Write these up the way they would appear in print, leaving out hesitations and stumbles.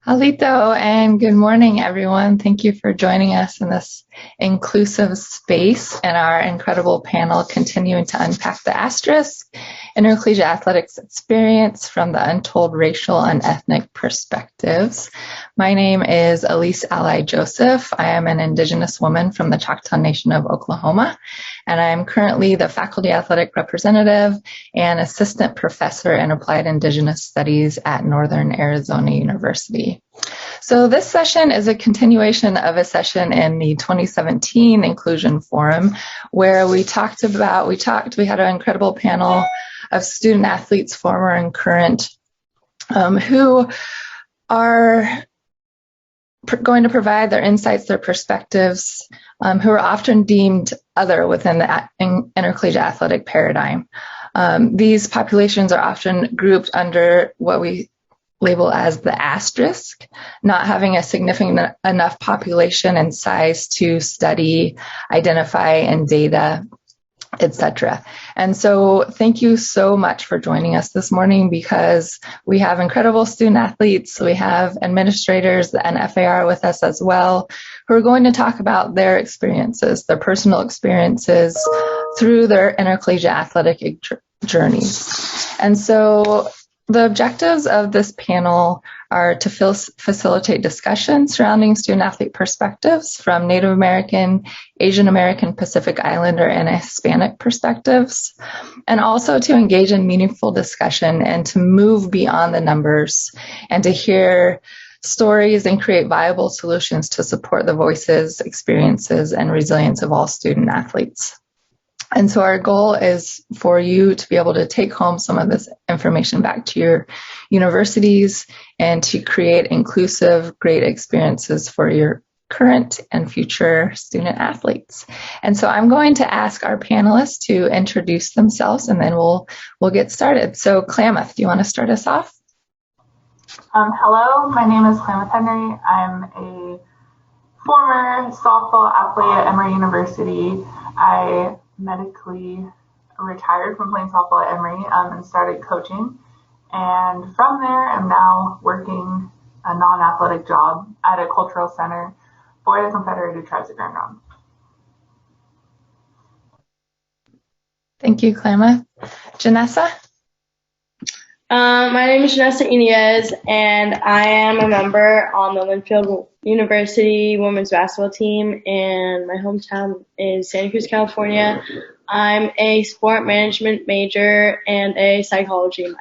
Halito, and good morning, everyone. Thank you for joining us in this inclusive space and our incredible panel continuing to unpack the Asterisk intercollegiate athletics experience from the untold racial and ethnic perspectives. My name is Elise Ally Joseph. I am an Indigenous woman from the Choctaw Nation of Oklahoma, and I am currently the faculty athletic representative and assistant professor in applied Indigenous studies at Northern Arizona University. So this session is a continuation of a session in the 2017 Inclusion Forum where we had an incredible panel of student athletes, former and current, who are going to provide their insights, their perspectives, who are often deemed other within the intercollegiate athletic paradigm. These populations are often grouped under what we label as the asterisk, not having a significant enough population and size to study, identify, and data, etc. And so thank you so much for joining us this morning because we have incredible student athletes, we have administrators and FAR with us as well, who are going to talk about their experiences, their personal experiences through their intercollegiate athletic journeys. And so the objectives of this panel are to facilitate discussion surrounding student-athlete perspectives from Native American, Asian American, Pacific Islander, and Hispanic perspectives, and also to engage in meaningful discussion and to move beyond the numbers and to hear stories and create viable solutions to support the voices, experiences, and resilience of all student-athletes. And so our goal is for you to be able to take home some of this information back to your universities and to create inclusive, great experiences for your current and future student athletes. And so I'm going to ask our panelists to introduce themselves and then we'll get started. So Klamath, do you want to start us off? Hello, my name is Klamath Henry. I'm a former softball athlete at Emory University. I medically retired from playing softball at Emory and started coaching. And from there, I'm now working a non-athletic job at a cultural center for the Confederated Tribes of Grand Ronde. Thank you, Klamath. Janessa? My name is Janessa Inez, and I am a member on the Linfield University women's basketball team, and my hometown is Santa Cruz, California. I'm a sport management major and a psychology minor.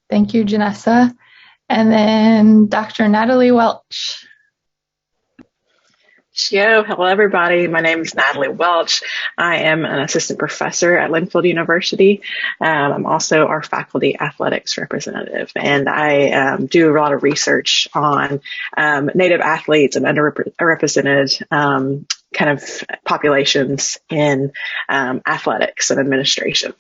Thank you, Janessa. And then Dr. Natalie Welch. Hello everybody. My name is Natalie Welch. I am an assistant professor at Linfield University. I'm also our faculty athletics representative, and I do a lot of research on Native athletes and underrepresented kind of populations in athletics and administration.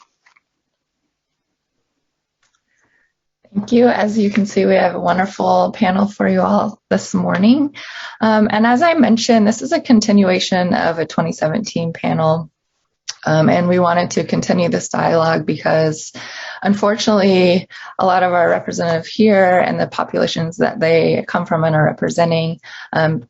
Thank you. As you can see, we have a wonderful panel for you all this morning. And as I mentioned, this is a continuation of a 2017 panel. And we wanted to continue this dialogue because, unfortunately, a lot of our representatives here and the populations that they come from and are representing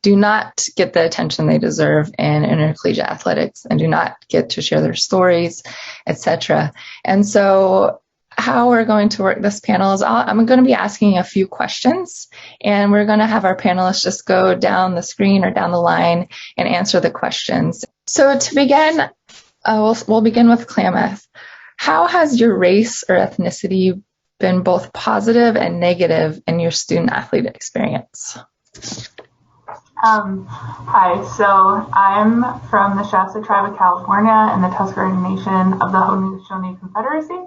do not get the attention they deserve in intercollegiate athletics and do not get to share their stories, etc. And so how we're going to work this panel is I'm going to be asking a few questions, and we're going to have our panelists just go down the screen or down the line and answer the questions. So to begin, we'll begin with Klamath. How has your race or ethnicity been both positive and negative in your student-athlete experience? Hi, so I'm from the Shasta Tribe of California and the Tuscarora Nation of the Haudenosaunee Confederacy.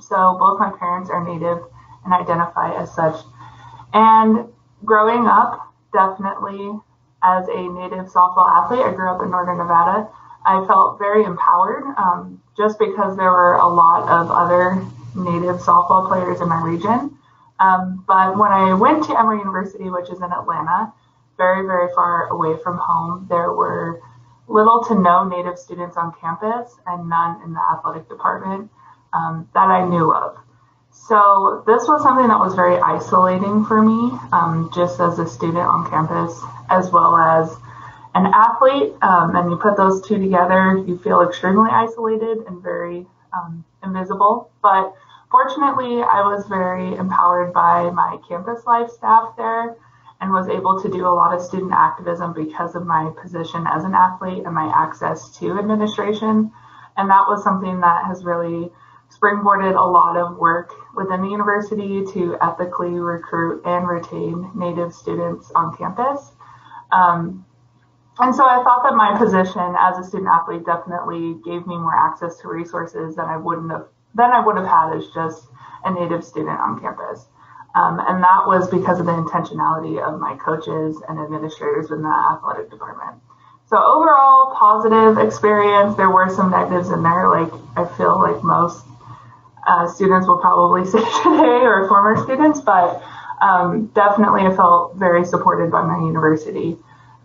So both my parents are Native and identify as such. And growing up, definitely as a Native softball athlete, I grew up in Northern Nevada. I felt very empowered just because there were a lot of other Native softball players in my region. But when I went to Emory University, which is in Atlanta, very, very far away from home, there were little to no Native students on campus and none in the athletic department that I knew of. So this was something that was very isolating for me, just as a student on campus, as well as an athlete. And you put those two together, you feel extremely isolated and very invisible. But fortunately, I was very empowered by my campus life staff there and was able to do a lot of student activism because of my position as an athlete and my access to administration. And that was something that has really springboarded a lot of work within the university to ethically recruit and retain Native students on campus. And so I thought that my position as a student athlete definitely gave me more access to resources than I would have had as just a Native student on campus. And that was because of the intentionality of my coaches and administrators in the athletic department. So overall, positive experience. There were some negatives in there, like I feel like most students will probably say today, or former students, but definitely I felt very supported by my university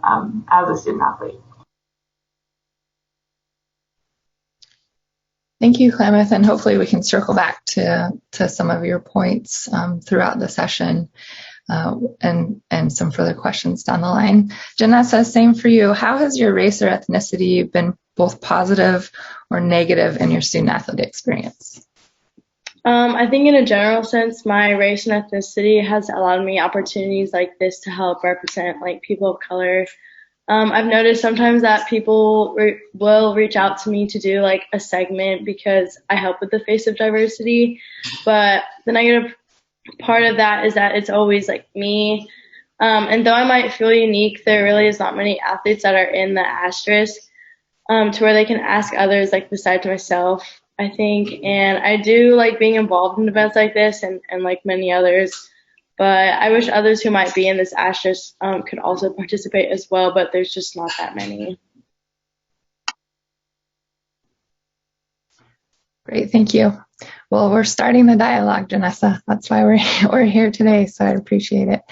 as a student athlete. Thank you, Klamath, and hopefully we can circle back to some of your points throughout the session and some further questions down the line. Janessa, same for you. How has your race or ethnicity been both positive or negative in your student athlete experience? I think in a general sense, my race and ethnicity has allowed me opportunities like this to help represent like people of color. I've noticed sometimes that people will reach out to me to do like a segment because I help with the face of diversity. But the negative part of that is that it's always like me. And though I might feel unique, there really is not many athletes that are in the Asterisk to where they can ask others like besides myself, I think. And I do like being involved in events like this and like many others. But I wish others who might be in this Astros could also participate as well, but there's just not that many. Great, thank you. Well, we're starting the dialogue, Janessa. That's why we're here today, so I appreciate it.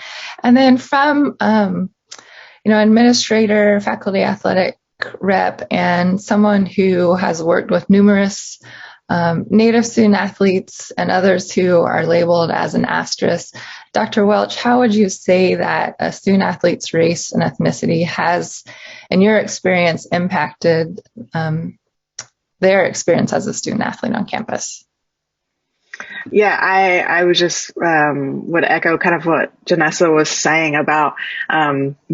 And then from, administrator, faculty athletic rep, and someone who has worked with numerous Native student athletes and others who are labeled as an asterisk. Dr. Welch, how would you say that a student athlete's race and ethnicity has, in your experience, impacted their experience as a student athlete on campus? Yeah, I was just would echo kind of what Janessa was saying about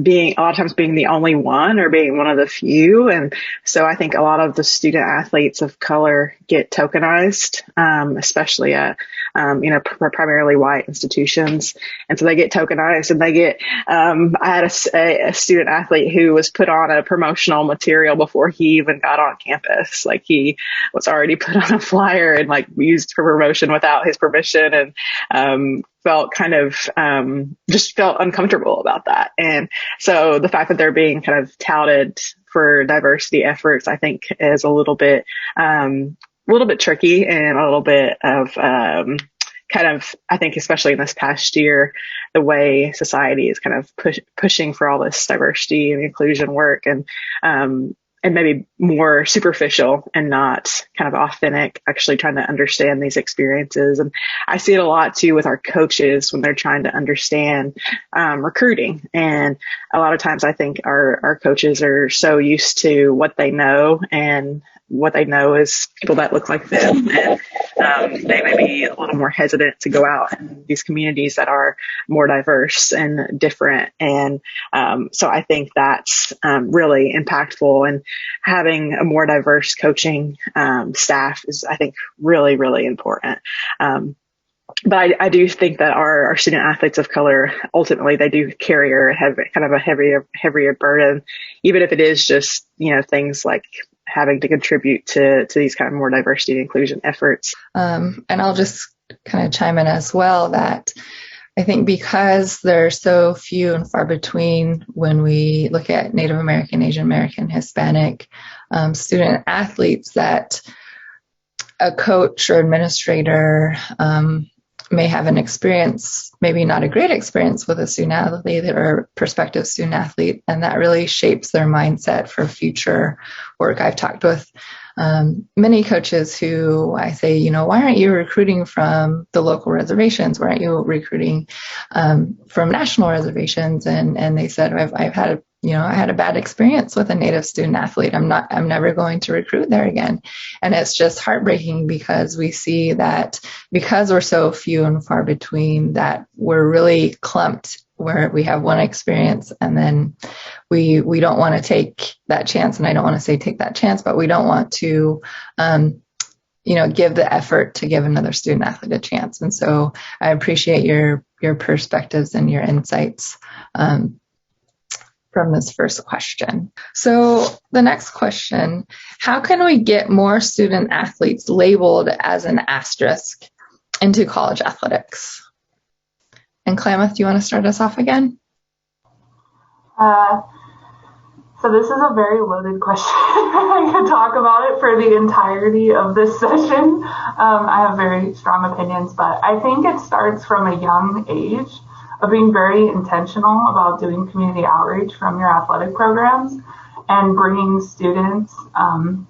being a lot of times being the only one or being one of the few. And so I think a lot of the student athletes of color get tokenized, especially at primarily white institutions. And so they get tokenized and they get I had a student athlete who was put on a promotional material before he even got on campus. Like he was already put on a flyer and like used for promotion without his permission, and felt kind of just felt uncomfortable about that. And so the fact that they're being kind of touted for diversity efforts, I think, is a little bit tricky and a little bit of I think, especially in this past year, the way society is kind of pushing for all this diversity and inclusion work, and maybe more superficial and not kind of authentic, actually trying to understand these experiences. And I see it a lot too with our coaches when they're trying to understand recruiting. And a lot of times I think our coaches are so used to what they know, and what they know is people that look like them. And they may be a little more hesitant to go out in these communities that are more diverse and different. And so I think that's really impactful. And having a more diverse coaching staff is, I think, really, really important. But I do think that our student athletes of color, ultimately, they do carry a heavier burden, even if it is just, things like having to contribute to these kind of more diversity and inclusion efforts. And I'll just kind of chime in as well that I think because there are so few and far between when we look at Native American, Asian American, Hispanic student athletes, that a coach or administrator may have an experience, maybe not a great experience with a student athlete or prospective student athlete, and that really shapes their mindset for future work. I've talked with many coaches who I say, why aren't you recruiting from the local reservations? Why aren't you recruiting from national reservations? And they said, I've had I had a bad experience with a Native student athlete. I'm never going to recruit there again. And it's just heartbreaking because we see that because we're so few and far between, that we're really clumped where we have one experience and then we don't want to take that chance. And I don't want to say take that chance, but we don't want to, give the effort to give another student athlete a chance. And so I appreciate your perspectives and your insights from this first question. So the next question, how can we get more student athletes labeled as an asterisk into college athletics? And Klamath, do you want to start us off again? So this is a very loaded question. I could talk about it for the entirety of this session. I have very strong opinions, but I think it starts from a young age of being very intentional about doing community outreach from your athletic programs and bringing students on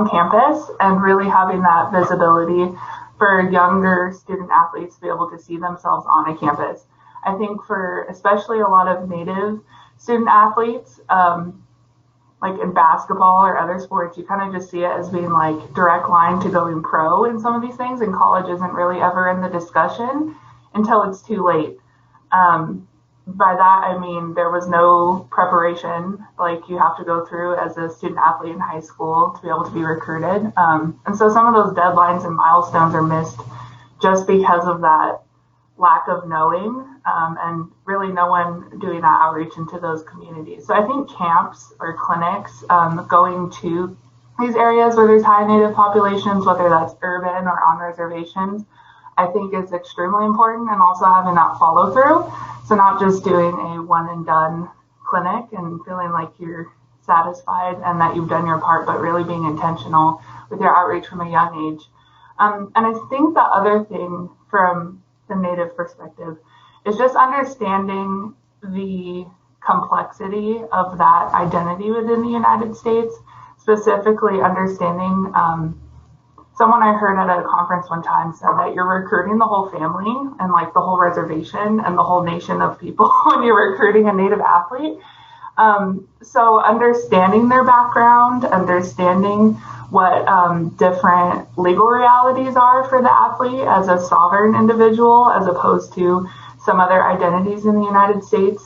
campus and really having that visibility for younger student athletes to be able to see themselves on a campus. I think for especially a lot of Native student athletes, like in basketball or other sports, you kind of just see it as being like direct line to going pro in some of these things, and college isn't really ever in the discussion until it's too late. By that, I mean there was no preparation like you have to go through as a student athlete in high school to be able to be recruited. And so some of those deadlines and milestones are missed just because of that lack of knowing, and really no one doing that outreach into those communities. So I think camps or clinics, going to these areas where there's high Native populations, whether that's urban or on reservations, I think is extremely important, and also having that follow through. So not just doing a one and done clinic and feeling like you're satisfied and that you've done your part, but really being intentional with your outreach from a young age. And I think the other thing from the Native perspective is just understanding the complexity of that identity within the United States, specifically understanding, someone I heard at a conference one time said that you're recruiting the whole family and like the whole reservation and the whole nation of people when you're recruiting a Native athlete. So understanding their background, understanding what different legal realities are for the athlete as a sovereign individual as opposed to some other identities in the United States.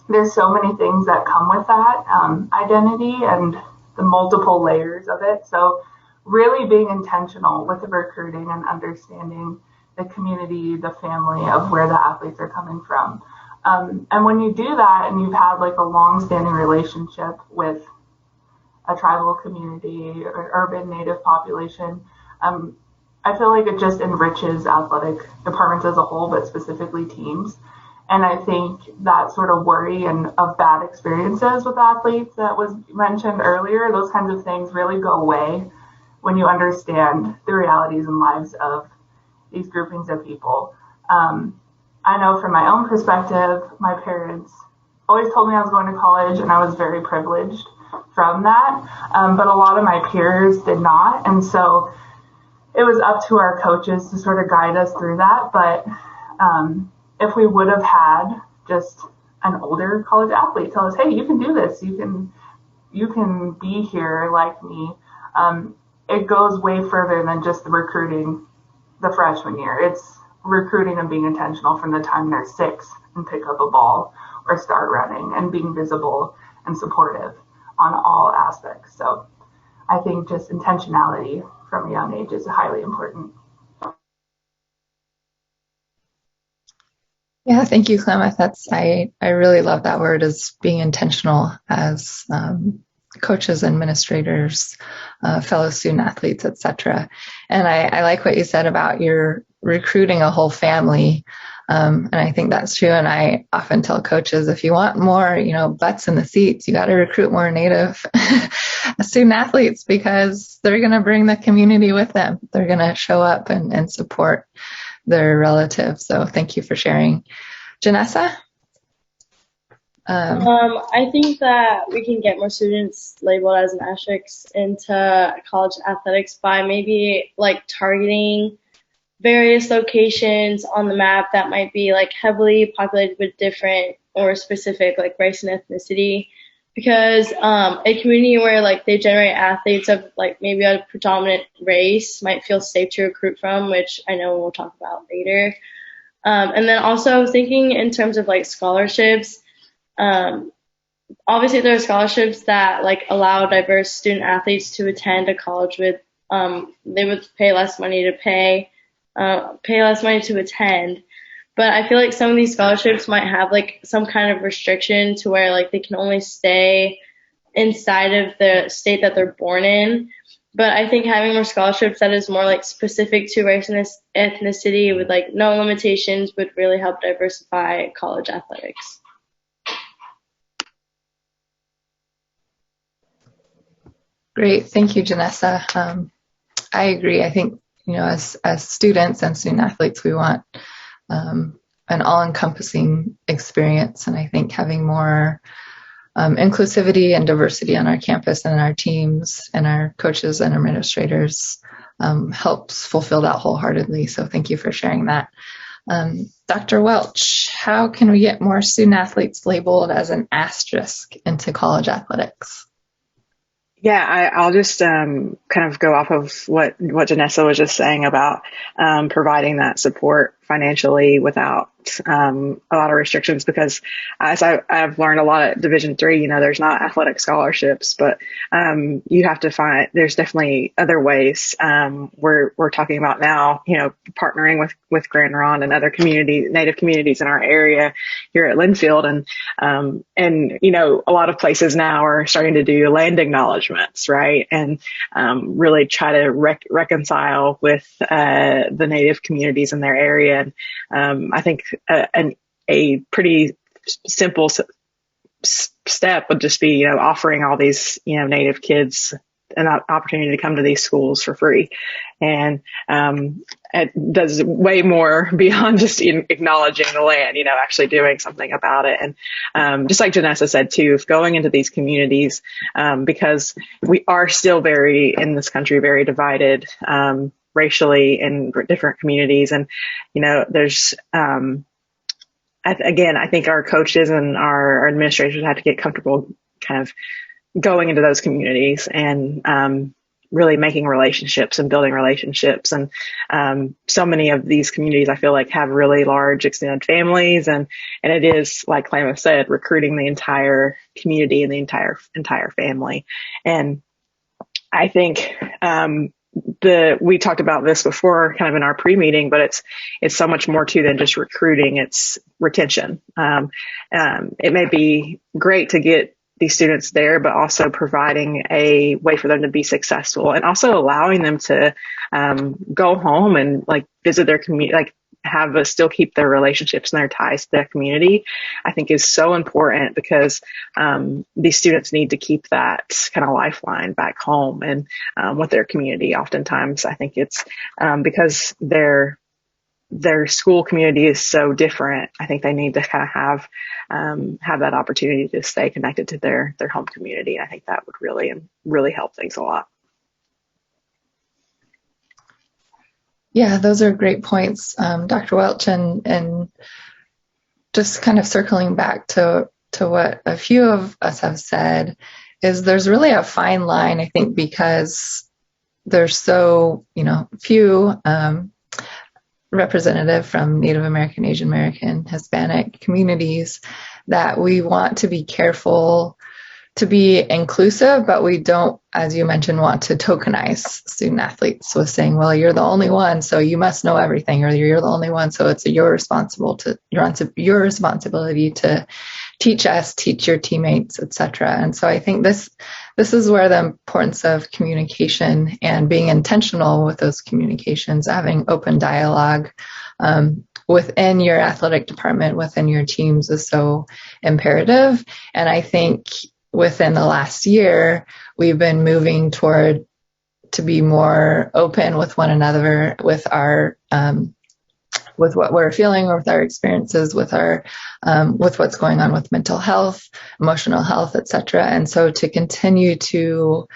There's so many things that come with that identity and the multiple layers of it. So really being intentional with the recruiting and understanding the community, the family of where the athletes are coming from. And when you do that and you've had like a long-standing relationship with a tribal community or urban Native population, I feel like it just enriches athletic departments as a whole, but specifically teams. And I think that sort of worry and of bad experiences with athletes that was mentioned earlier, those kinds of things really go away when you understand the realities and lives of these groupings of people. I know from my own perspective, my parents always told me I was going to college, and I was very privileged from that. But a lot of my peers did not. And so it was up to our coaches to sort of guide us through that. But if we would have had just an older college athlete tell us, hey, you can do this, you can be here like me, it goes way further than just the recruiting the freshman year. It's recruiting and being intentional from the time they're 6 and pick up a ball or start running and being visible and supportive on all aspects. So I think just intentionality from a young age is highly important. Yeah, thank you, Klamath. I really love that word, is being intentional as coaches, administrators, fellow student athletes, etc. And I like what you said about your recruiting a whole family. And I think that's true. And I often tell coaches, if you want more, butts in the seats, you got to recruit more Native student athletes, because they're going to bring the community with them. They're going to show up and support their relatives. So thank you for sharing. Janessa? I think that we can get more students labeled as an asterisk into college athletics by maybe like targeting various locations on the map that might be like heavily populated with different or specific like race and ethnicity. Because a community where like they generate athletes of like maybe a predominant race might feel safe to recruit from, which I know we'll talk about later. And then also thinking in terms of like scholarships. Obviously there are scholarships that like allow diverse student athletes to attend a college with they would pay less money to attend, but I feel like some of these scholarships might have like some kind of restriction to where like they can only stay inside of the state that they're born in. But I think having more scholarships that is more like specific to race and ethnicity with like no limitations would really help diversify college athletics. Great. Thank you, Janessa. I agree. I think, as students and student athletes, we want an all-encompassing experience. And I think having more inclusivity and diversity on our campus and our teams and our coaches and administrators helps fulfill that wholeheartedly. So thank you for sharing that. Dr. Welch, how can we get more student athletes labeled as an asterisk into college athletics? Yeah, I'll just kind of go off of what Janessa was just saying about providing that support financially without a lot of restrictions, because as I've learned a lot at Division III, there's not athletic scholarships, but you have to find, there's definitely other ways. We're talking about now, partnering with Grand Ronde and other Native communities in our area here at Linfield. And a lot of places now are starting to do land acknowledgements, right? And really try to reconcile with the Native communities in their area. And I think a pretty simple step would just be, offering all these, Native kids an opportunity to come to these schools for free. And it does way more beyond just acknowledging the land, actually doing something about it. And just like Janessa said too, going into these communities, because we are still in this country, very divided racially in different communities. And, there's, again, I think our coaches and our administrators have to get comfortable kind of going into those communities and really making relationships and building relationships. And so many of these communities, I feel like, have really large extended families. And it is, like Klamath said, recruiting the entire community and the entire family. And I think we talked about this before kind of in our pre-meeting, but it's so much more too than just recruiting. It's retention. It may be great to get these students there, but also providing a way for them to be successful and also allowing them to go home and like visit their community, like still keep their relationships and their ties to their community, I think is so important, because these students need to keep that kind of lifeline back home and with their community. Oftentimes, I think it's because their school community is so different. I think they need to kind of have that opportunity to stay connected to their home community. I think that would really help things a lot. Yeah, those are great points, Dr. Welch, and just kind of circling back to what a few of us have said, is there's really a fine line, I think, because there's so few representative from Native American, Asian American, Hispanic communities, that we want to be careful to be inclusive, but we don't, as you mentioned, want to tokenize student athletes with saying, well, you're the only one, so you must know everything, or you're the only one, so it's your responsibility to teach us, teach your teammates, etc. And so I think this is where the importance of communication and being intentional with those communications, having open dialogue within your athletic department, within your teams, is so imperative. And I think within the last year, we've been moving to be more open with one another, with our with what we're feeling or with our experiences, with our with what's going on with mental health, emotional health, etc. And so to continue to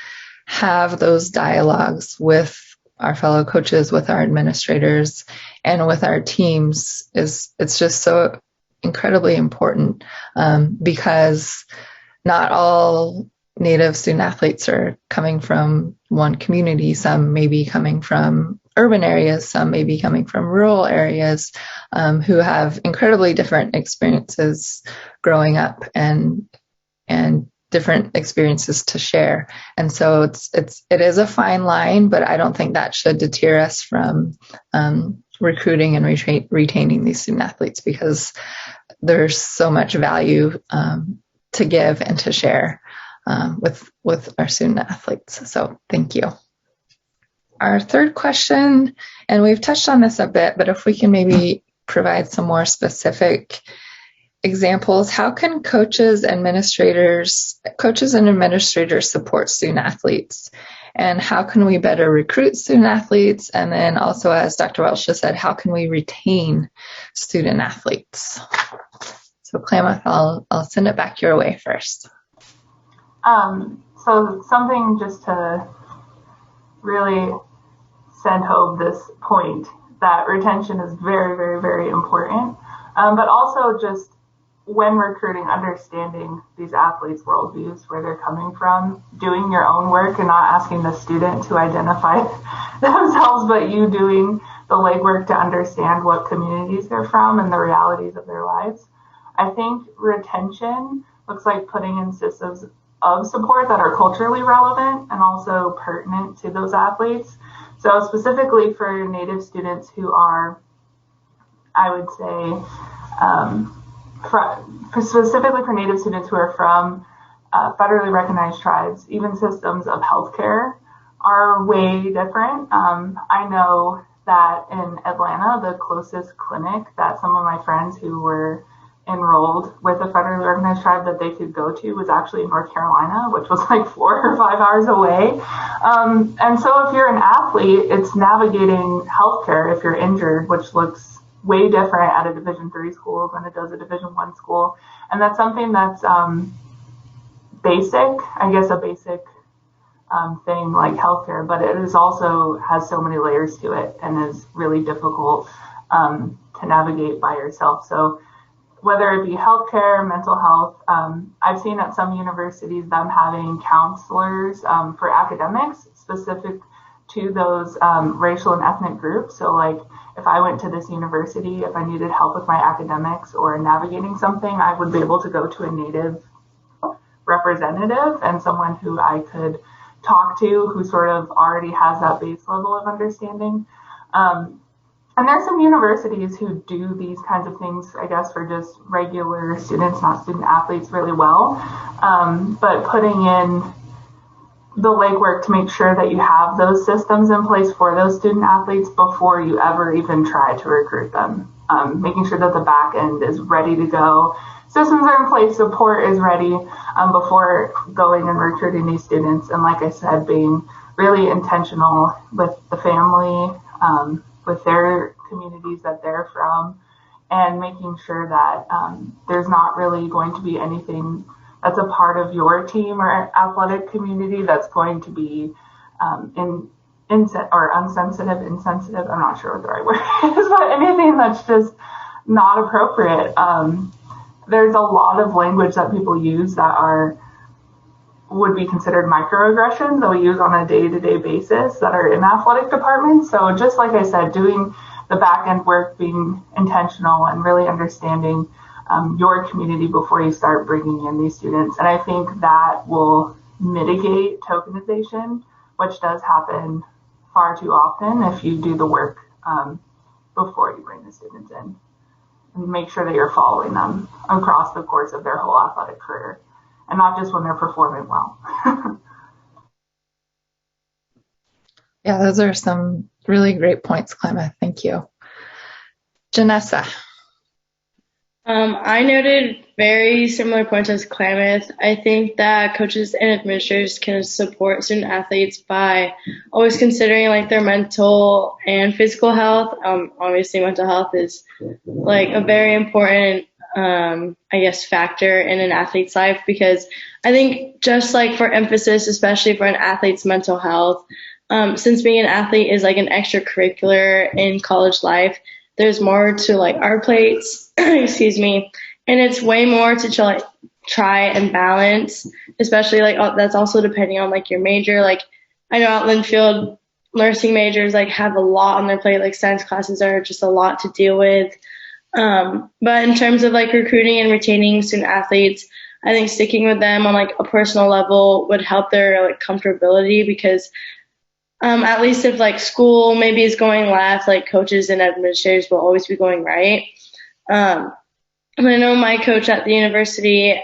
have those dialogues with our fellow coaches, with our administrators, and with our teams it's just so incredibly important, because not all Native student athletes are coming from one community. Some may be coming from urban areas, some may be coming from rural areas, who have incredibly different experiences growing up and different experiences to share. And so it is a fine line, but I don't think that should deter us from recruiting and retaining these student athletes, because there's so much value to give and to share with our student athletes. So thank you. Our third question, and we've touched on this a bit, but if we can maybe provide some more specific examples, how can coaches and administrators support student athletes? And how can we better recruit student athletes? And then also, as Dr. Welch just said, how can we retain student athletes? So Klamath, I'll send it back your way first. So something just to really send home this point that retention is very, very, very important. But also just when recruiting, understanding these athletes' worldviews, where they're coming from, doing your own work and not asking the student to identify themselves, but you doing the legwork to understand what communities they're from and the realities of their lives. I think retention looks like putting in systems of support that are culturally relevant and also pertinent to those athletes. So specifically for Native students who are, I would say, specifically for Native students who are from federally recognized tribes, even systems of healthcare are way different. I know that in Atlanta, the closest clinic that some of my friends who were enrolled with a federally recognized tribe that they could go to was actually in North Carolina, which was like 4 or 5 hours away. And so if you're an athlete, it's navigating healthcare if you're injured, which looks way different at a Division III school than it does a Division I school. And that's something that's basic, I guess a basic thing like healthcare, but it is also has so many layers to it and is really difficult to navigate by yourself. So whether it be healthcare, mental health, I've seen at some universities them having counselors for academics specific to those racial and ethnic groups. So like if I went to this university, if I needed help with my academics or navigating something, I would be able to go to a Native representative and someone who I could talk to who sort of already has that base level of understanding. And there's some universities who do these kinds of things, I guess, for just regular students, not student athletes, really well. But putting in the legwork to make sure that you have those systems in place for those student athletes before you ever even try to recruit them. Making sure that the back end is ready to go. Systems are in place, support is ready before going and recruiting these students. And like I said, being really intentional with the family, with their communities that they're from, and making sure that there's not really going to be anything that's a part of your team or athletic community that's going to be insensitive. I'm not sure what the right word is, but anything that's just not appropriate. There's a lot of language that people use that would be considered microaggressions that we use on a day-to-day basis that are in athletic departments. So just like I said, doing the back end work, being intentional and really understanding your community before you start bringing in these students. And I think that will mitigate tokenization, which does happen far too often if you do the work before you bring the students in. And make sure that you're following them across the course of their whole athletic career and not just when they're performing well. Yeah, those are some really great points, Klamath. Thank you. Janessa. I noted very similar points as Klamath. I think that coaches and administrators can support student athletes by always considering like their mental and physical health. Obviously, mental health is like a very important, I guess, factor in an athlete's life because I think just like for emphasis, especially for an athlete's mental health, since being an athlete is like an extracurricular in college life, there's more to like our plates, excuse me, and it's way more to try and balance, especially like that's also depending on like your major. Like I know at Linfield, nursing majors like have a lot on their plate. Like science classes are just a lot to deal with. But in terms of like recruiting and retaining student athletes, I think sticking with them on like a personal level would help their like comfortability because at least if like school maybe is going left, like coaches and administrators will always be going right. And I know my coach at the university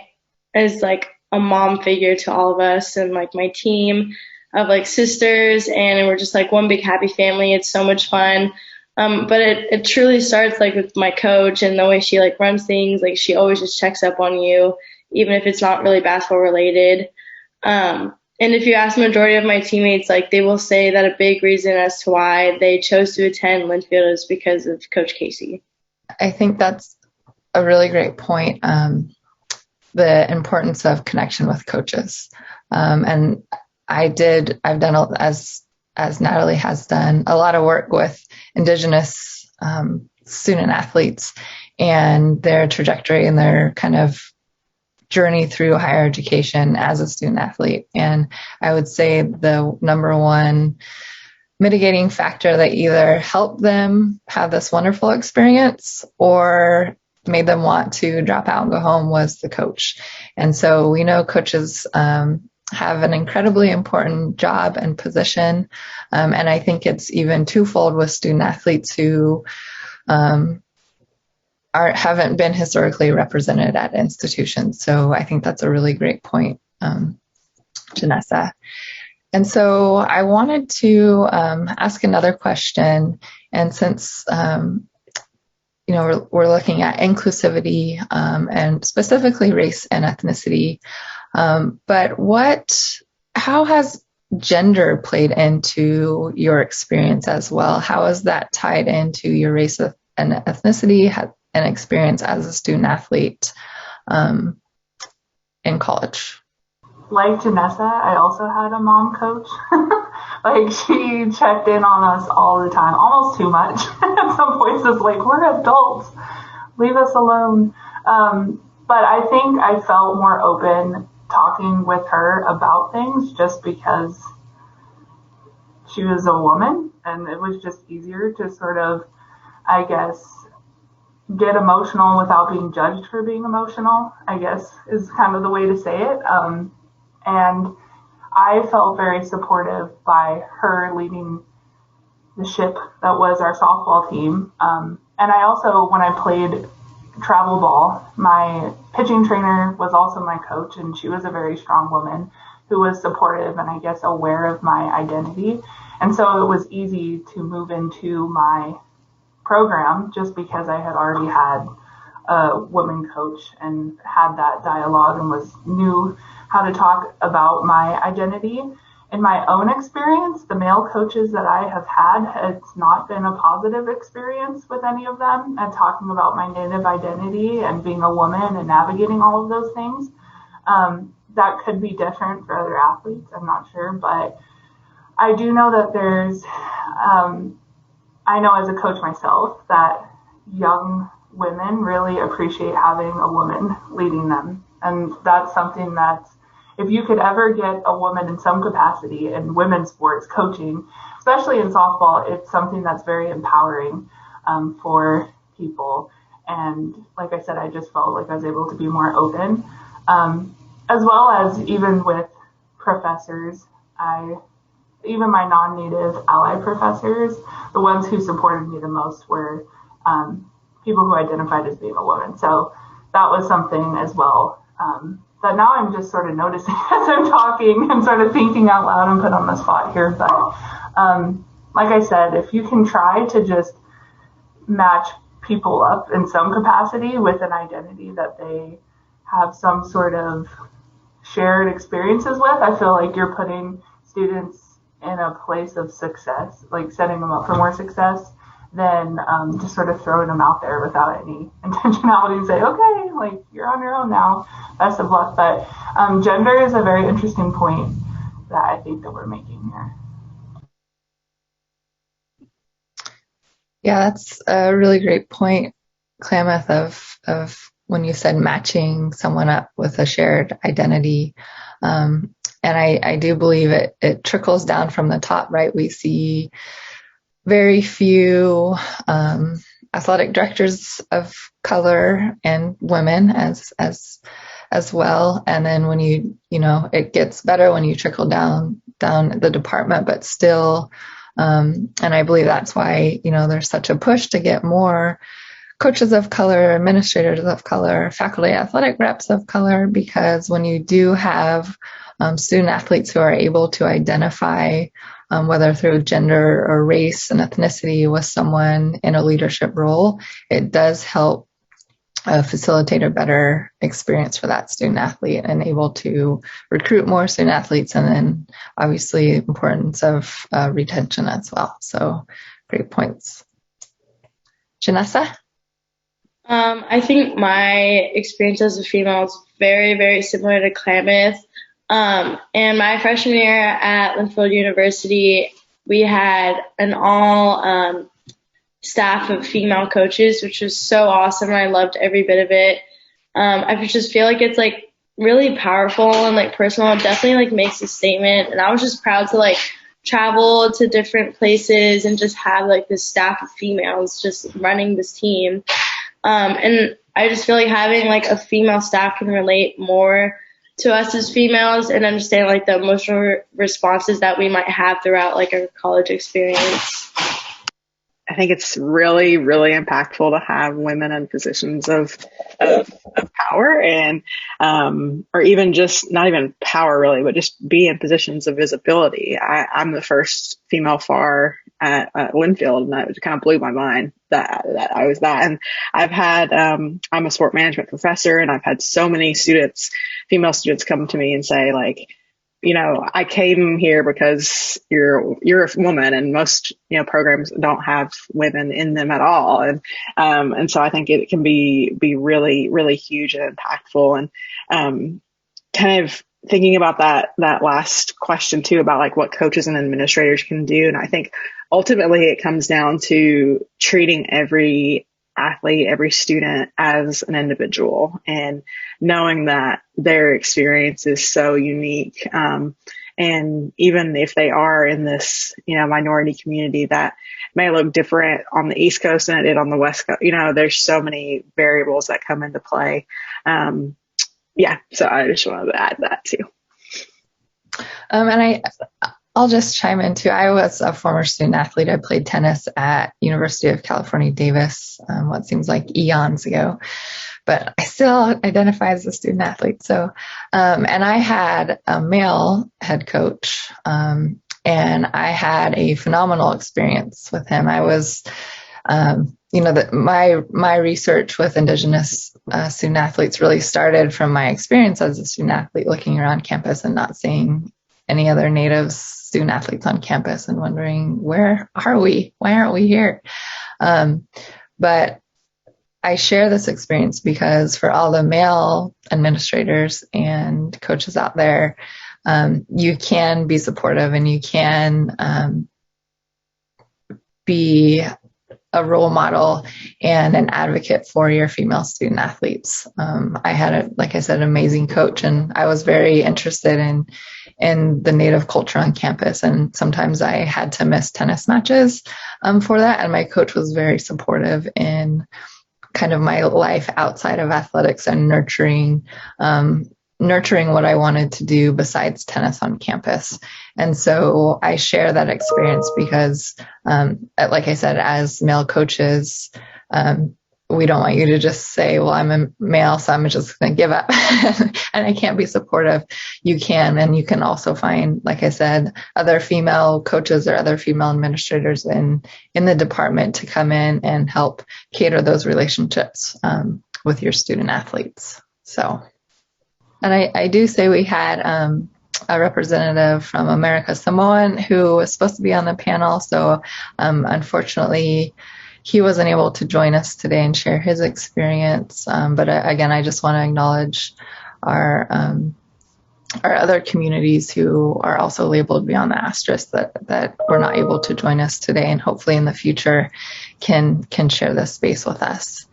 is like a mom figure to all of us and like my team of like sisters and we're just like one big happy family. It's so much fun. But it truly starts like with my coach and the way she like runs things. Like she always just checks up on you, even if it's not really basketball related. And if you ask the majority of my teammates, like they will say that a big reason as to why they chose to attend Linfield is because of Coach Casey. I think that's a really great point. The importance of connection with coaches. And I've done, as Natalie has done, a lot of work with Indigenous student athletes and their trajectory and their kind of journey through higher education as a student athlete. And I would say the number one mitigating factor that either helped them have this wonderful experience or made them want to drop out and go home was the coach. And so we know coaches have an incredibly important job and position. And I think it's even twofold with student athletes who haven't been historically represented at institutions. So I think that's a really great point, Janessa. And so I wanted to ask another question. And since, we're looking at inclusivity and specifically race and ethnicity, but how has gender played into your experience as well? How is that tied into your race and ethnicity and experience as a student athlete in college? Like Janessa, I also had a mom coach. Like she checked in on us all the time, almost too much. At some points it's like, we're adults, leave us alone. But I think I felt more open talking with her about things just because she was a woman and it was just easier to sort of, I guess, get emotional without being judged for being emotional, I guess is kind of the way to say it. And I felt very supportive by her leading the ship that was our softball team. And I also, when I played travel ball, my pitching trainer was also my coach, and she was a very strong woman who was supportive and I guess aware of my identity. And so it was easy to move into my program just because I had already had a woman coach and had that dialogue and knew how to talk about my identity. In my own experience, the male coaches that I have had, it's not been a positive experience with any of them and talking about my Native identity and being a woman and navigating all of those things. That could be different for other athletes, I'm not sure, but I do know that there's, I know as a coach myself that young women really appreciate having a woman leading them. And that's something that if you could ever get a woman in some capacity in women's sports coaching, especially in softball, it's something that's very empowering for people. And like I said, I just felt like I was able to be more open, as well as even with professors. Even my non-native ally professors, the ones who supported me the most were people who identified as being a woman. So that was something as well that now I'm just sort of noticing as I'm talking and sort of thinking out loud and put on the spot here. But like I said, if you can try to just match people up in some capacity with an identity that they have some sort of shared experiences with. I feel like you're putting students in a place of success, like setting them up for more success than just sort of throwing them out there without any intentionality and say, okay, like you're on your own now, best of luck. But gender is a very interesting point that I think that we're making here. Yeah, that's a really great point, Klamath, of when you said matching someone up with a shared identity. And I do believe it trickles down from the top, right? We see very few athletic directors of color and women as well. And then when it gets better when you trickle down the department, but still, and I believe that's why, there's such a push to get more coaches of color, administrators of color, faculty athletic reps of color, because when you do have student athletes who are able to identify, whether through gender or race and ethnicity, with someone in a leadership role, it does help facilitate a better experience for that student athlete and able to recruit more student athletes, and then obviously importance of retention as well. So great points. Janessa? I think my experience as a female is very, very similar to Klamath. And my freshman year at Linfield University, we had an all staff of female coaches, which was so awesome. And I loved every bit of it. I just feel like it's like really powerful and like personal. It definitely like makes a statement. And I was just proud to like travel to different places and just have like this staff of females just running this team. And I just feel like having like a female staff can relate more to us as females and understand like the emotional responses that we might have throughout like our college experience. I think it's really, really impactful to have women in positions of power and, or even just not even power really, but just be in positions of visibility. I'm the first female FAR at Linfield, and that kind of blew my mind that I was that. And I've had, I'm a sport management professor, and I've had so many students, female students, come to me and say like, I came here because you're a woman, and most, programs don't have women in them at all. And so I think it can be really, really huge and impactful. And, kind of thinking about that last question too, about like what coaches and administrators can do. And I think ultimately it comes down to treating every athlete, every student as an individual, and knowing that their experience is so unique. And even if they are in this, minority community that may look different on the East Coast than it did on the West Coast, there's so many variables that come into play. So I just wanted to add that too. And I'll just chime in too. I was a former student athlete. I played tennis at University of California, Davis, what seems like eons ago, but I still identify as a student athlete. So, and I had a male head coach, and I had a phenomenal experience with him. I was, my research with Indigenous student athletes really started from my experience as a student athlete, looking around campus and not seeing any other Natives student athletes on campus and wondering, where are we? Why aren't we here? But I share this experience because for all the male administrators and coaches out there, you can be supportive and you can be a role model and an advocate for your female student athletes. I had, like I said, an amazing coach, and I was very interested in the Native culture on campus. And sometimes I had to miss tennis matches for that. And my coach was very supportive in kind of my life outside of athletics and nurturing what I wanted to do besides tennis on campus. And so I share that experience because, like I said, as male coaches, we don't want you to just say, well, I'm a male, so I'm just going to give up and I can't be supportive. You can, and you can also find, like I said, other female coaches or other female administrators in the department to come in and help cater those relationships with your student athletes. So, and I do say we had a representative from America Samoan who was supposed to be on the panel. So unfortunately, he wasn't able to join us today and share his experience. But again, I just want to acknowledge our other communities who are also labeled beyond the asterisk that were not able to join us today, and hopefully in the future can share this space with us.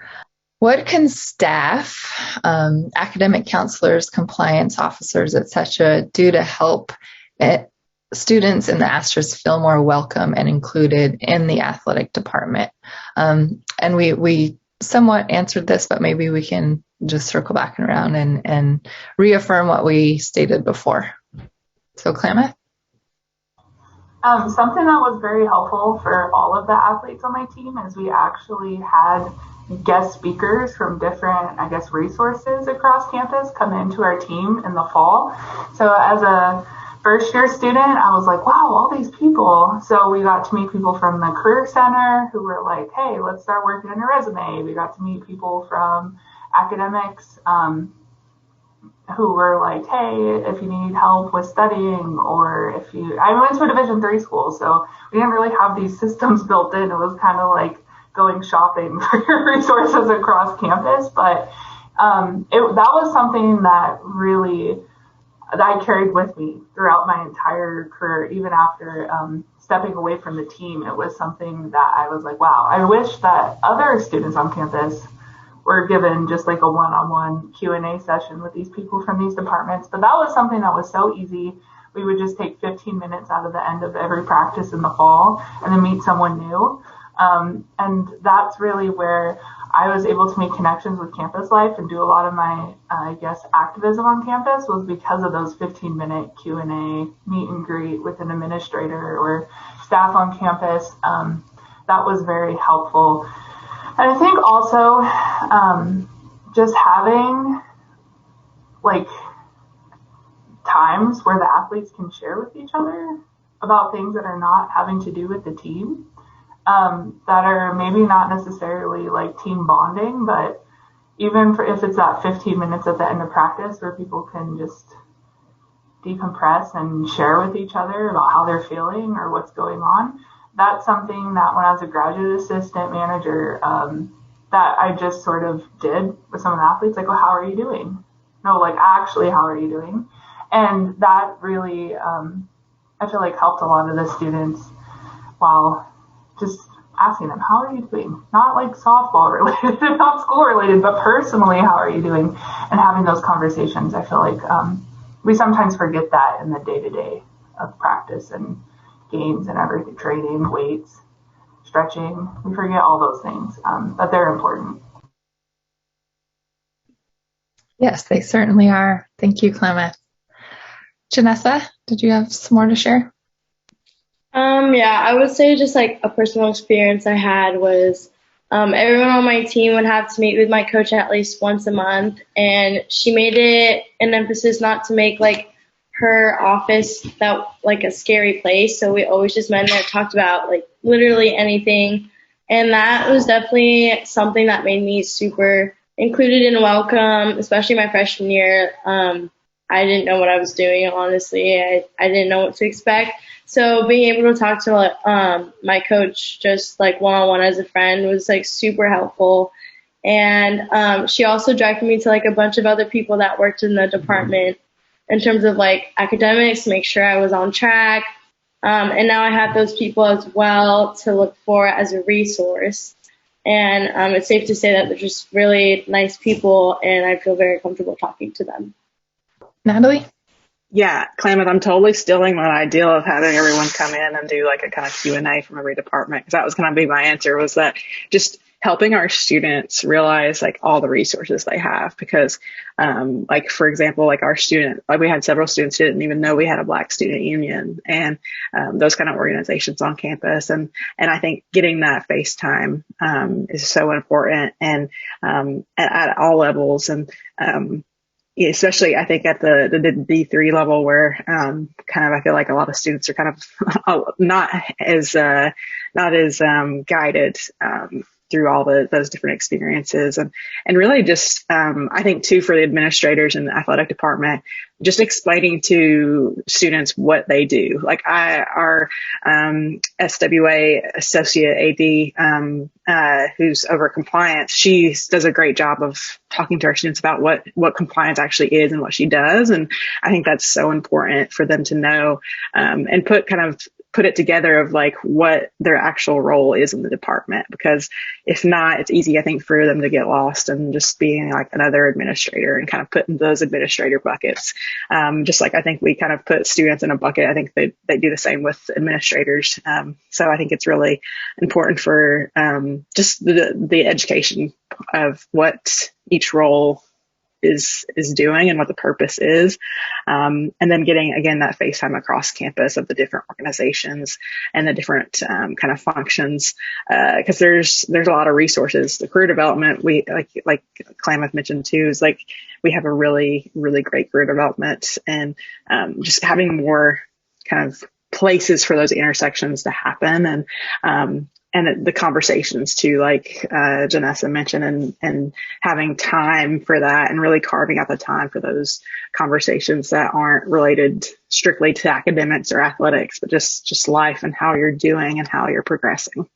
What can staff, academic counselors, compliance officers, etc., do to help students in the Astros feel more welcome and included in the athletic department? And we somewhat answered this, but maybe we can just circle back around and reaffirm what we stated before. So, Klamath? Something that was very helpful for all of the athletes on my team is we actually had guest speakers from different, resources across campus come into our team in the fall. So as a first year student, I was like, wow, all these people. So we got to meet people from the Career Center who were like, hey, let's start working on your resume. We got to meet people from academics who were like, hey, if you need help with studying, or I went to a Division III school, so we didn't really have these systems built in. It was kind of like going shopping for resources across campus. But that was something that I carried with me throughout my entire career, even after stepping away from the team. It was something that I was like, wow, I wish that other students on campus were given just like a one-on-one Q&A session with these people from these departments. But that was something that was so easy. We would just take 15 minutes out of the end of every practice in the fall and then meet someone new. And that's really where I was able to make connections with campus life and do a lot of my, activism on campus, was because of those 15-minute Q&A meet and greet with an administrator or staff on campus. That was very helpful. And I think also just having times where the athletes can share with each other about things that are not having to do with the team, that are maybe not necessarily like team bonding, but even if it's that 15 minutes at the end of practice where people can just decompress and share with each other about how they're feeling or what's going on. That's something that when I was a graduate assistant manager, that I just sort of did with some of the athletes, like, well, how are you doing? No, like, actually, how are you doing? And that really, I feel like helped a lot of the students while just asking them, how are you doing? Not like softball related, not school related, but personally, how are you doing? And having those conversations, I feel like we sometimes forget that in the day-to-day of practice and games and everything, training, weights, stretching. We forget all those things, but they're important. Yes, they certainly are. Thank you, Klamath. Janessa, did you have some more to share? Yeah, I would say just like a personal experience I had was everyone on my team would have to meet with my coach at least once a month, and she made it an emphasis not to make like her office that like a scary place. So we always just met there, talked about like literally anything, and that was definitely something that made me super included and welcome, especially my freshman year. I didn't know what I was doing, honestly. I didn't know what to expect. So being able to talk to my coach just like one-on-one as a friend was like super helpful. And she also directed me to like a bunch of other people that worked in the department in terms of like academics, make sure I was on track. And now I have those people as well to look for as a resource. And it's safe to say that they're just really nice people, and I feel very comfortable talking to them. Natalie? Yeah, Klamath, I'm totally stealing that idea of having everyone come in and do like a kind of Q&A from every department, because that was going to be my answer, was that just helping our students realize like all the resources they have, because like, for example, like our student, like we had several students who didn't even know we had a Black student union, and those kind of organizations on campus. And I think getting that face time is so important, and at all levels. And especially I think at the D3 level, where kind of I feel like a lot of students are kind of not as guided through all those different experiences, and really just I think too, for the administrators in the athletic department, just explaining to students what they do. Like our SWA associate AD, who's over compliance, she does a great job of talking to our students about what compliance actually is and what she does. And I think that's so important for them to know, and put it together of like what their actual role is in the department, because if not, it's easy, I think, for them to get lost and just being like another administrator and kind of put in those administrator buckets. Just like I think we kind of put students in a bucket, I think they do the same with administrators. So I think it's really important for just the education of what each role is doing and what the purpose is. And then getting, again, that face time across campus of the different organizations and the different kind of functions. Cause there's a lot of resources. The career development, we like Klamath mentioned too, is like, we have a really, really great career development, and just having more kind of places for those intersections to happen. And the conversations too, like Janessa mentioned, and having time for that, and really carving out the time for those conversations that aren't related strictly to academics or athletics, but just life and how you're doing and how you're progressing.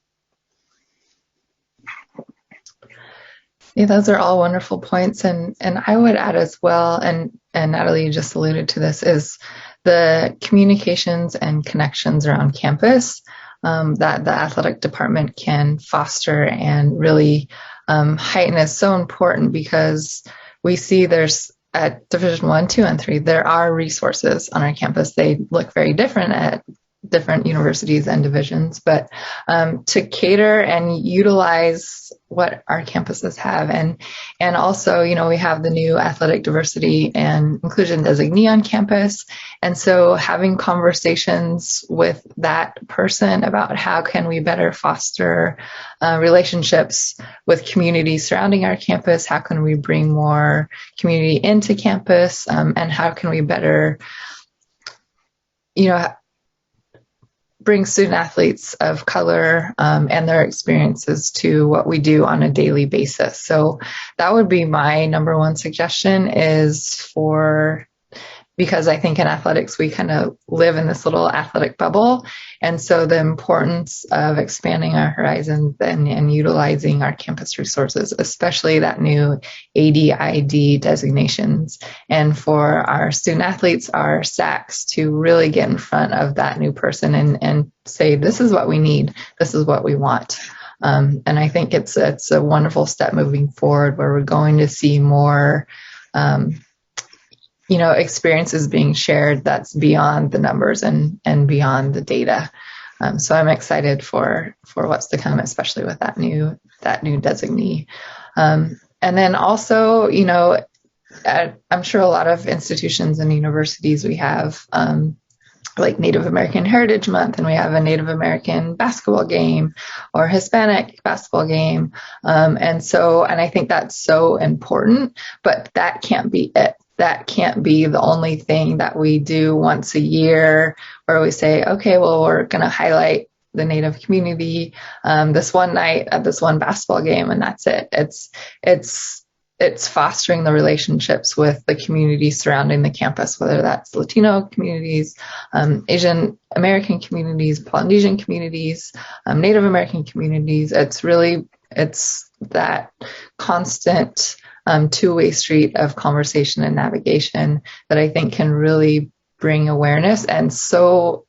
Yeah, those are all wonderful points. And I would add as well, and Natalie, you just alluded to this, is the communications and connections around campus that the athletic department can foster and really heighten is so important, because we see there's at Division 1, 2, and 3, there are resources on our campus. They look very different at different universities and divisions, but to cater and utilize what our campuses have. And also, we have the new athletic diversity and inclusion designee on campus. And so having conversations with that person about how can we better foster relationships with communities surrounding our campus, how can we bring more community into campus, and how can we better, bring student athletes of color and their experiences to what we do on a daily basis. So that would be my number one suggestion, is because I think in athletics, we kind of live in this little athletic bubble. And so the importance of expanding our horizons and utilizing our campus resources, especially that new AD/ID designations, and for our student athletes, our SACs, to really get in front of that new person and say, this is what we need, this is what we want. And I think it's a wonderful step moving forward, where we're going to see more experiences being shared that's beyond the numbers and beyond the data. So I'm excited for what's to come, especially with that new designee. And then also, I'm sure a lot of institutions and universities, we have like Native American Heritage Month, and we have a Native American basketball game or Hispanic basketball game. And I think that's so important, but that can't be it. That can't be the only thing that we do once a year, where we say, okay, well, we're going to highlight the Native community this one night at this one basketball game, and that's it. It's fostering the relationships with the communities surrounding the campus, whether that's Latino communities, Asian American communities, Polynesian communities, Native American communities. It's that constant two-way street of conversation and navigation that I think can really bring awareness and so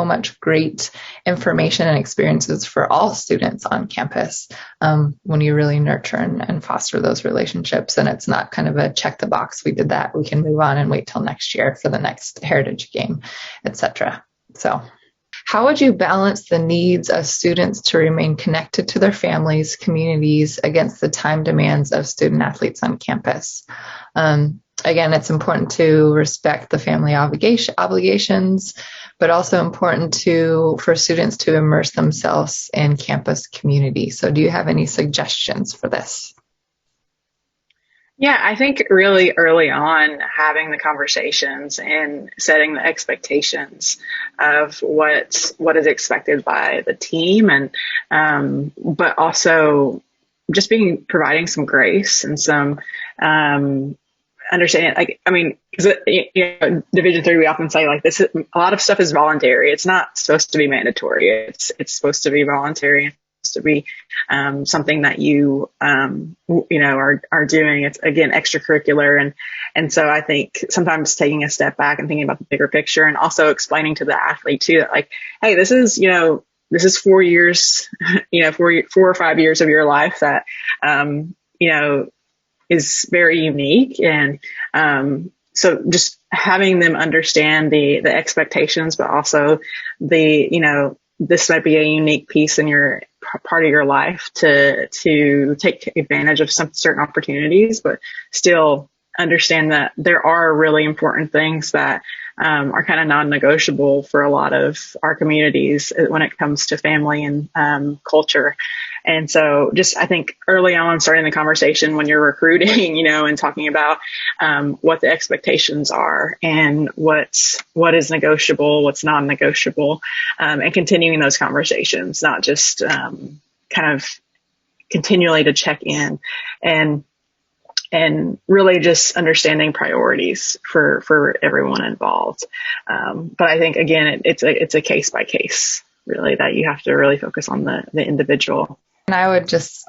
much great information and experiences for all students on campus when you really nurture and foster those relationships. And it's not kind of a check the box, we did that, we can move on and wait till next year for the next heritage game, etc. So how would you balance the needs of students to remain connected to their families, communities against the time demands of student athletes on campus? Again, it's important to respect the family obligations, but also important for students to immerse themselves in campus community. So do you have any suggestions for this? Yeah, I think really early on, having the conversations and setting the expectations of what is expected by the team, and but also just providing some grace and some understanding. Like, I mean, because Division III, we often say like this. A lot of stuff is voluntary. It's not supposed to be mandatory. It's supposed to be voluntary. To be something that you are doing. It's, again, extracurricular, and so I think sometimes taking a step back and thinking about the bigger picture, and also explaining to the athlete too that, like, hey, this is 4 years, 4 or 5 years of your life that is very unique, and so just having them understand the expectations, but also this might be a unique piece in your part of your life to take advantage of some certain opportunities, but still understand that there are really important things that are kind of non-negotiable for a lot of our communities when it comes to family and culture. And so just, I think early on, starting the conversation when you're recruiting, and talking about what the expectations are and what is negotiable, what's non-negotiable, and continuing those conversations, not just kind of continually to check in and really just understanding priorities for everyone involved. But I think, again, it's a case by case, really, that you have to really focus on the individual. And I would just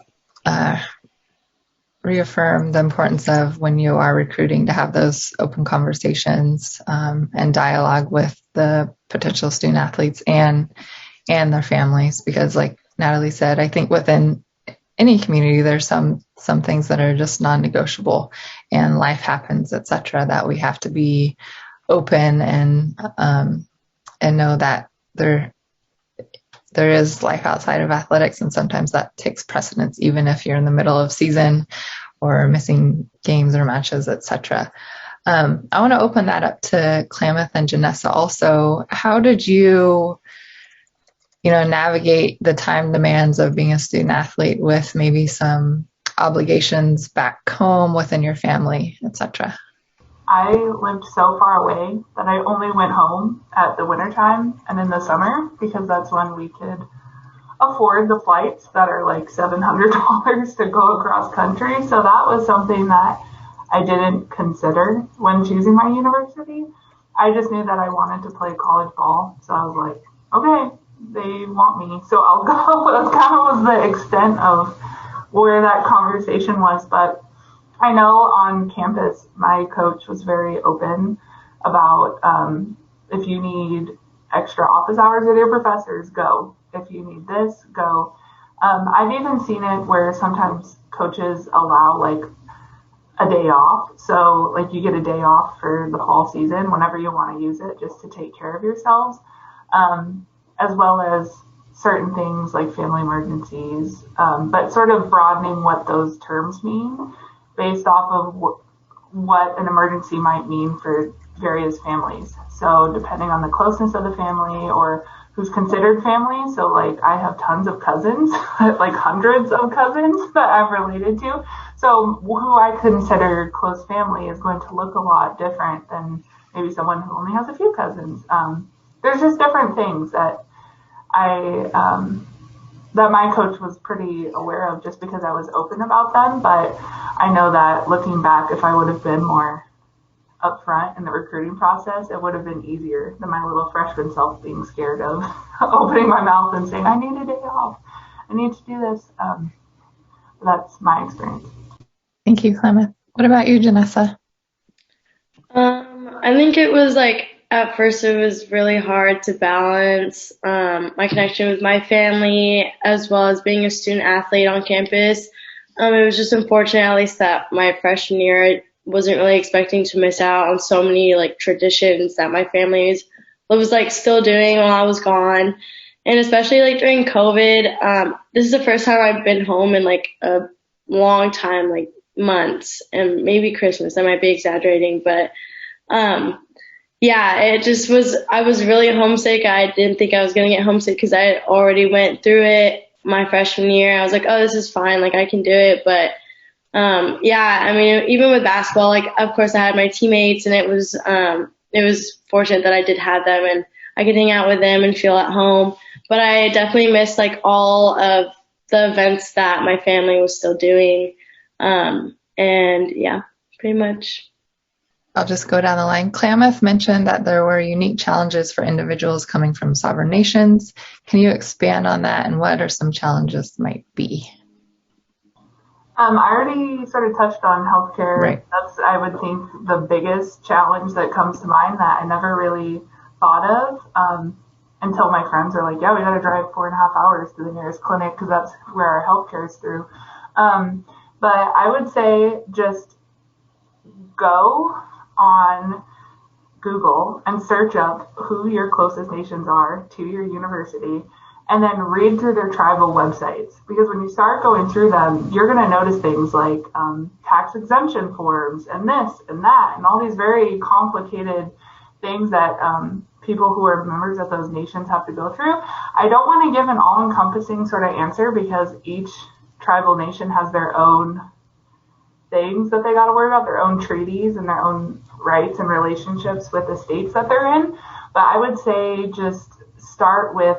reaffirm the importance of, when you are recruiting, to have those open conversations and dialogue with the potential student athletes and their families, because, like Natalie said, I think within any community there's some things that are just non-negotiable, and life happens, etc., that we have to be open and know that there is life outside of athletics, and sometimes that takes precedence, even if you're in the middle of season or missing games or matches, etc. I want to open that up to Klamath and Janessa also. How did you navigate the time demands of being a student athlete with maybe some obligations back home within your family, etc.? I lived so far away that I only went home at the wintertime and in the summer, because that's when we could afford the flights that are like $700 to go across country. So that was something that I didn't consider when choosing my university. I just knew that I wanted to play college ball. So I was like, okay, they want me, so I'll go. That kind of was the extent of where that conversation was. But I know on campus, my coach was very open about if you need extra office hours with your professors, go. If you need this, go. I've even seen it where sometimes coaches allow like a day off. So like you get a day off for the fall season whenever you want to use it, just to take care of yourselves, as well as certain things like family emergencies, but sort of broadening what those terms mean based off of what an emergency might mean for various families. So depending on the closeness of the family or who's considered family. So like I have tons of cousins, like hundreds of cousins that I'm related to. So who I consider close family is going to look a lot different than maybe someone who only has a few cousins. There's just different things that that my coach was pretty aware of, just because I was open about them. But I know that looking back, if I would have been more upfront in the recruiting process, it would have been easier than my little freshman self being scared of opening my mouth and saying, I need a day off, I need to do this. That's my experience. Thank you, Klamath. What about you, Janessa? I think it was like, at first it was really hard to balance my connection with my family as well as being a student athlete on campus. It was just unfortunate, at least, that my freshman year I wasn't really expecting to miss out on so many like traditions that my family was like still doing while I was gone. And especially like during COVID, this is the first time I've been home in like a long time, like months, and maybe Christmas. I might be exaggerating, but yeah, it just was, I was really homesick. I didn't think I was going to get homesick because I had already went through it my freshman year. I was like, oh, this is fine. Like I can do it. But yeah, I mean, even with basketball, like of course I had my teammates, and it was fortunate that I did have them and I could hang out with them and feel at home. But I definitely missed like all of the events that my family was still doing. And yeah, pretty much. I'll just go down the line. Klamath mentioned that there were unique challenges for individuals coming from sovereign nations. Can you expand on that, and what are some challenges might be? I already sort of touched on healthcare. Right. That's, I would think, the biggest challenge that comes to mind that I never really thought of until my friends are like, yeah, we got to drive 4.5 hours to the nearest clinic because that's where our healthcare is through. But I would say just go on Google and search up who your closest nations are to your university, and then read through their tribal websites. Because when you start going through them, you're going to notice things like tax exemption forms and this and that and all these very complicated things that people who are members of those nations have to go through. I don't want to give an all-encompassing sort of answer because each tribal nation has their own things that they got to worry about, their own treaties and their own rights and relationships with the states that they're in. But I would say just start with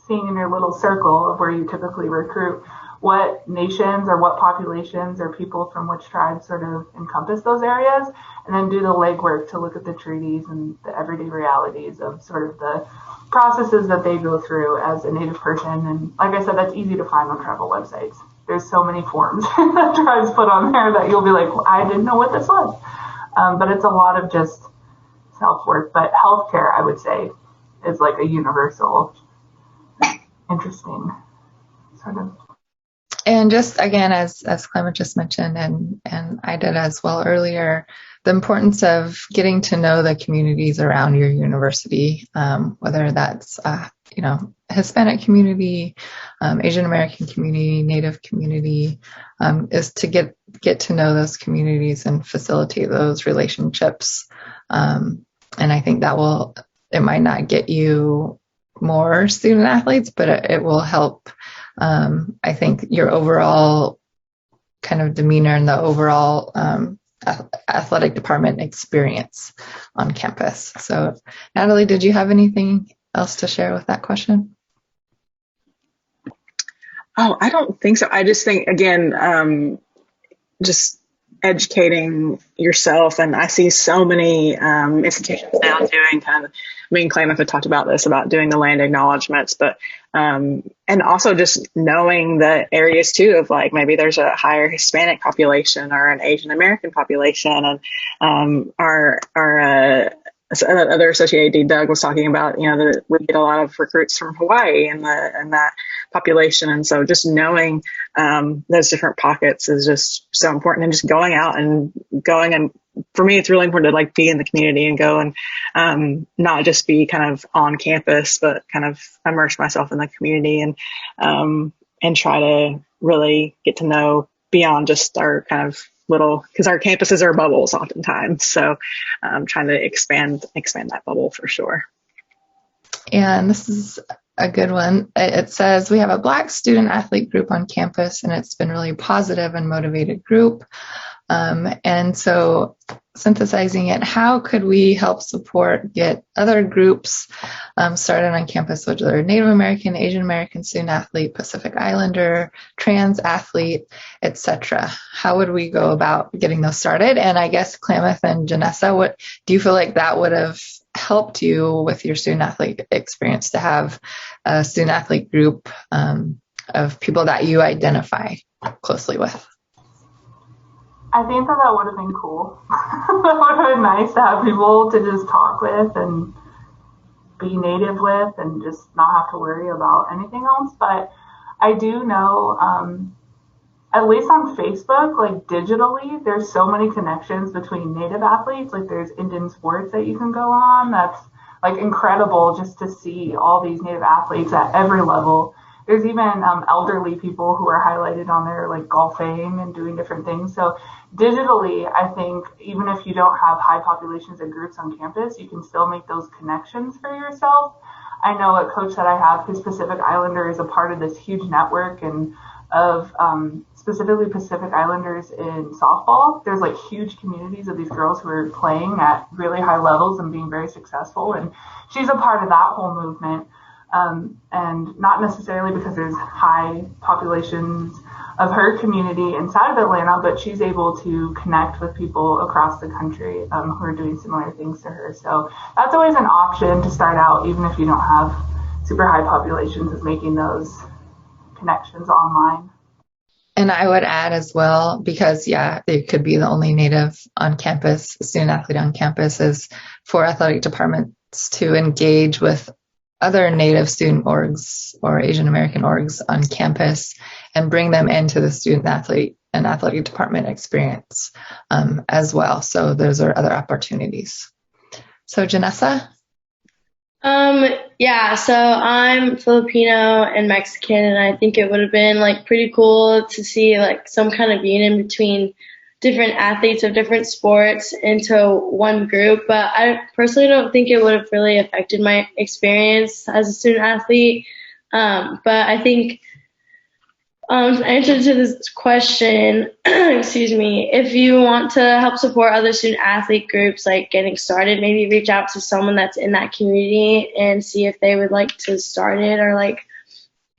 seeing in your little circle of where you typically recruit what nations or what populations or people from which tribes sort of encompass those areas, and then do the legwork to look at the treaties and the everyday realities of sort of the processes that they go through as a Native person. And like I said, that's easy to find on tribal websites. There's so many forms that tribes put on there that you'll be like, well, I didn't know what this was. But it's a lot of just self-work. But healthcare, I would say, is like a universal, interesting sort of. And just again, as Klamath just mentioned, and I did as well earlier, the importance of getting to know the communities around your university, whether that's Hispanic community, Asian American community, Native community, is to get to know those communities and facilitate those relationships. And I think it might not get you more student athletes, but it will help. I think your overall kind of demeanor and the overall athletic department experience on campus. So, Natalie, did you have anything else to share with that question? Oh, I don't think so. I just think, again, just educating yourself. And I see so many institutions now doing kind of, me and Klamath had talked about this, about doing the land acknowledgements, but and also just knowing the areas too of like maybe there's a higher Hispanic population or an Asian American population, and our other associate AD, Doug, was talking about, that we get a lot of recruits from Hawaii and that population. And so just knowing those different pockets is just so important, and just going and for me, it's really important to like be in the community and go and not just be kind of on campus, but kind of immerse myself in the community and try to really get to know beyond just our kind of little, because our campuses are bubbles oftentimes. So trying to expand that bubble for sure. And this is a good one. It says, we have a Black student athlete group on campus, and it's been really positive and motivated group. And so synthesizing it, how could we help support, get other groups started on campus, which are Native American, Asian American student athlete, Pacific Islander, trans athlete, etc.? How would we go about getting those started? And I guess Klamath and Janessa, what do you feel like that would have helped you with your student athlete experience, to have a student athlete group of people that you identify closely with? I think that would have been cool. That would have been nice to have people to just talk with and be native with and just not have to worry about anything else. But I do know, at least on Facebook, like digitally, there's so many connections between native athletes. Like there's Indian sports that you can go on. That's like incredible just to see all these Native athletes at every level. There's even elderly people who are highlighted on there, like golfing and doing different things. So digitally, I think even if you don't have high populations of groups on campus, you can still make those connections for yourself. I know a coach that I have, who's Pacific Islander, is a part of this huge network and of specifically Pacific Islanders in softball. There's like huge communities of these girls who are playing at really high levels and being very successful. And she's a part of that whole movement. And not necessarily because there's high populations of her community inside of Atlanta, but she's able to connect with people across the country who are doing similar things to her. So that's always an option to start out, even if you don't have super high populations, is making those connections online. And I would add as well, because it could be the only Native on campus, student athlete on campus, is for athletic departments to engage with other Native student orgs or Asian American orgs on campus and bring them into the student athlete and athletic department experience as well. So those are other opportunities. So Janessa? So I'm Filipino and Mexican, and I think it would have been like pretty cool to see like some kind of union between different athletes of different sports into one group. But I personally don't think it would have really affected my experience as a student athlete. But I think answer to this question, excuse me, if you want to help support other student athlete groups like getting started, maybe reach out to someone that's in that community and see if they would like to start it, or like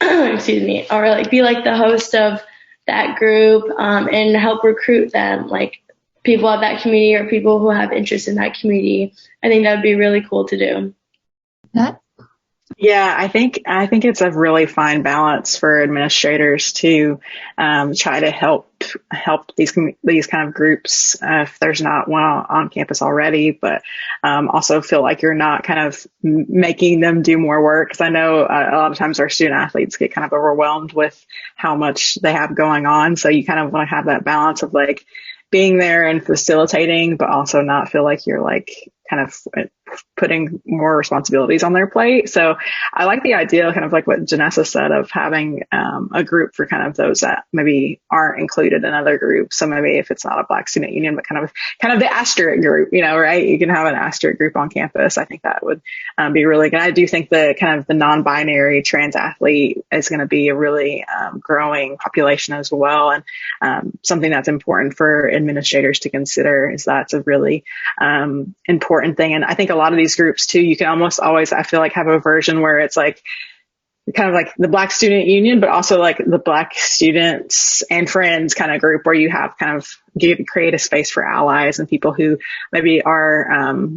excuse me, or like be like the host of that group and help recruit them, like people at that community or people who have interest in that community. I think that would be really cool to do. Matt? Yeah, I think it's a really fine balance for administrators to try to help these kind of groups if there's not one on campus already, but also feel like you're not kind of making them do more work. Because I know a lot of times our student athletes get kind of overwhelmed with how much they have going on. So you kind of want to have that balance of like being there and facilitating, but also not feel like you're like kind of putting more responsibilities on their plate. So I like the idea, kind of like what Janessa said, of having a group for kind of those that maybe aren't included in other groups. So maybe if it's not a Black student union, but kind of the Asterisk group, right? You can have an Asterisk group on campus. I think that would be really good. I do think the kind of the non-binary trans athlete is going to be a really growing population as well. And something that's important for administrators to consider is that's a really important thing. And I think a lot of these groups too, you can almost always, I feel like, have a version where it's like kind of like the Black student union, but also like the Black students and friends kind of group, where you have kind of create a space for allies and people who maybe are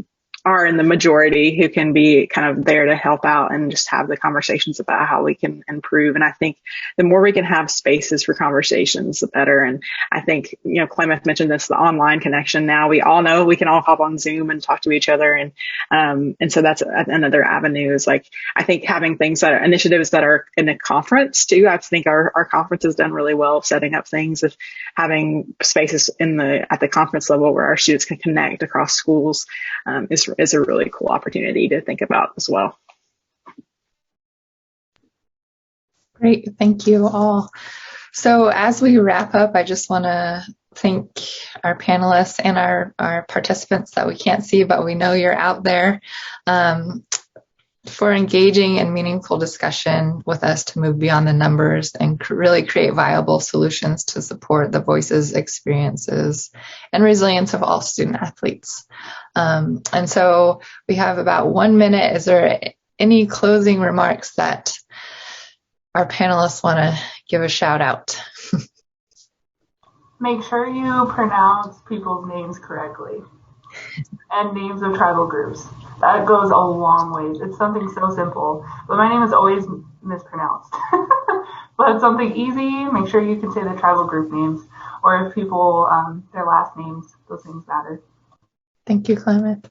in the majority, who can be kind of there to help out and just have the conversations about how we can improve. And I think the more we can have spaces for conversations, the better. And I think, Klamath mentioned this, the online connection. Now we all know we can all hop on Zoom and talk to each other. And so that's another avenue, is like, I think having things that are initiatives that are in a conference too. I think our conference has done really well setting up things, of having spaces at the conference level where our students can connect across schools is a really cool opportunity to think about as well. Great. Thank you all. So as we wrap up, I just want to thank our panelists and our participants that we can't see, but we know you're out there, for engaging in meaningful discussion with us to move beyond the numbers and really create viable solutions to support the voices, experiences, and resilience of all student athletes. And so we have about 1 minute. Is there any closing remarks that our panelists want to give a shout out? Make sure you pronounce people's names correctly, and names of tribal groups. That goes a long way. It's something so simple, but my name is always mispronounced. But it's something easy. Make sure you can say the tribal group names, or if people, their last names, those things matter. Thank you, Klamath.